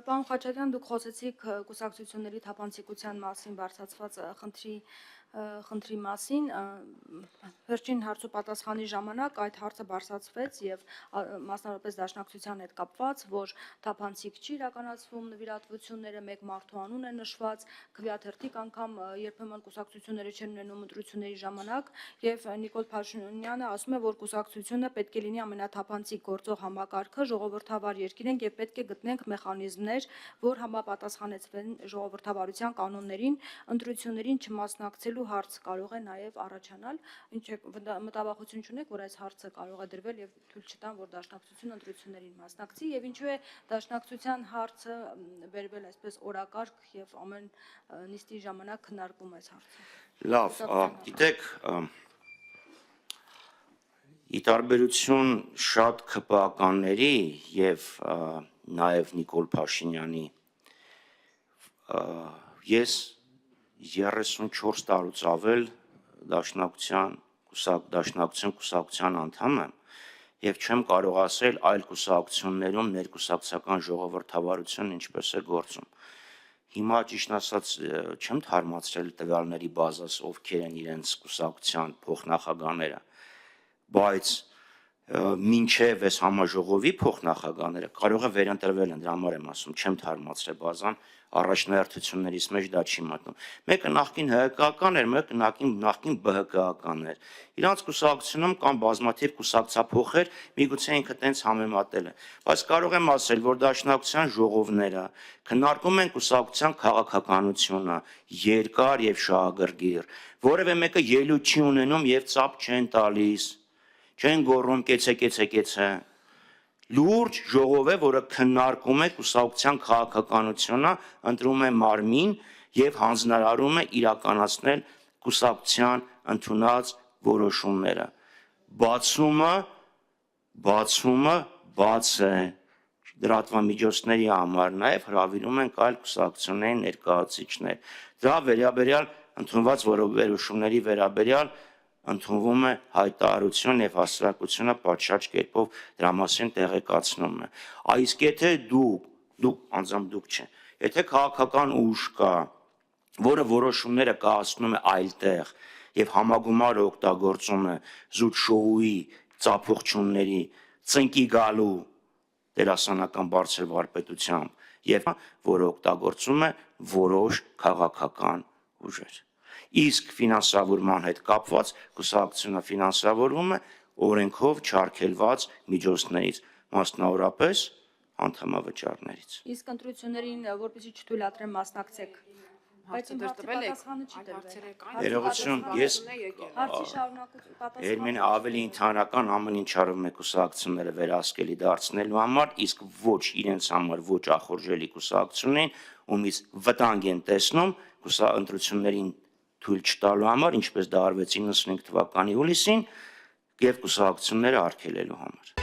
Պարոն Խաչատրյան, դուք խոսեցիք կուսակցությունների թափանցիկության մասին, բարձրացված խնդրի մասին, վերջին հարցու պատասխանի ժամանակ այդ հարցը բարձրացվեց եւ մասնավորապես դաշնակցության հետ կապված, որ թափանցիկ չի իրականացվում նվիրատվությունները, մեկ մարդու անուն է նշված, քվեաթերթիկ անգամ երբեմն կուսակցությունները չեն ունենում ընտրությունների ժամանակ եւ Նիկոլ Փաշինյանը ասում է, որ կուսակցությունը պետք է լինի ամենաթափանցիկ գործող համակարգը, ժողովրդավար երկիր ենք եւ պետք է գտնենք մեխանիզմներ, որ համապատասխանեցվեն ժողովրդավարության կանոններին, ընտրություններին չմասնակցելու հարց կարող է նաև առաջանալ, ինչ մտավախություն չունեք, որ այս հարցը կարող է դրվել եւ թույլ չտան, որ դաշնակցությունը ընտրություններին մասնակցի եւ ինչու է դաշնակցության հարցը բերվել այսպես օրակարգ եւ ամեն նիստի ժամանակ քննարկվում այս հարցը։ Լավ, գիտեք, ի տարբերություն շատ ՔՊԱ-ականների եւ նաեւ Նիկոլ Փաշինյանի, ես 34 տարուց ավել դաշնակցության կուսակցության անդամ եմ եւ չեմ կարող ասել այլ կուսակցություններում ներկուսակցական ժողովրդավարություն ինչպես է գործում։ Հիմա ճիշտ ասած չեմ թարմացրել տվյալների բազաս ովքեր են իրենց կուսակցության փոխնախագահները, բայց մինչև այս համաժողովի փոխնախագահները կարող է վերընտրվել են, դրա համար եմ ասում, չեմ թարմացրել բազան, առաջնահերթություններից մեջ դա չի մտնում։ Մեկը նախկին ՀԿ-ական էր, մեկը նախկին ԲՀԿ-ական էր։ Իրանց կուսակցությունում կան բազմաթիվ կուսակցափոխեր, միգուցե ինքը տենց համեմատել է։ Բայց կարող եմ ասել, որ դաշնակցության ժողովները քննարկում են կուսակցության քաղաքականությունը, երկար եւ շահագրգիռ, որևէ մեկը ելույթ չի ունենում եւ ծափ չեն տալիս, չեն գոռում կեցե։ Լուրջ ժողով է, որը քննարկում է կուսակցության քաղաքականությունը, ընտրում է մարմին եւ հանձնարարում է իրականացնել կուսակցության ընդունած որոշումները։ Բացումը բաց է լրատվամիջոցների համար, նաեւ հրավիրում ենք այլ կուսակցությունների ներկայացուցիչներ։ Դրա վերաբերյալ ընդունված որոշումների վերաբերյալ ընդունվում է հայտարարություն եւ հասարակությունը պատշաճ կերպով դրա մասին տեղեկացնում է։ Իսկ եթե դուք անձամբ դուք չէ, եթե քաղաքական ուժ կա, որը որոշումները կայացնում է այլտեղ եւ համագումարը օգտագործում է զուտ շոուի, ծափողջունների, ծնկի գալու դերասանական բարձր վարպետությամբ եւ որը օգտագործում է որոշ քաղաքական ուժեր։ Իսկ ֆինանսավորման հետ կապված կուսակցությունը ֆինանսավորվում է օրենքով չարգելված միջոցներից, մասնավորապես անդամավճարներից։ Իսկ ընտրություններին որպեսզի չթույլատրեն մասնակցեք, բայց իմ հարցի պատասխանը չի տրվել։ Ներողություն, ես հարցի շարունակություն Երմեն ավելի ընդհանրական ամեն ինչ արվում է կուսակցությունները վերահսկելի դարձնելու համար, իսկ ոչ իրենց համար ոչ ախորժելի կուսակցություններին, ումից վտանգ են տեսնում ընտրություններին թույլ չտալու համար, ինչպես դա արվեց 95 թվականի հուլիսին, եւ կուսակցությունները արգելելու համար։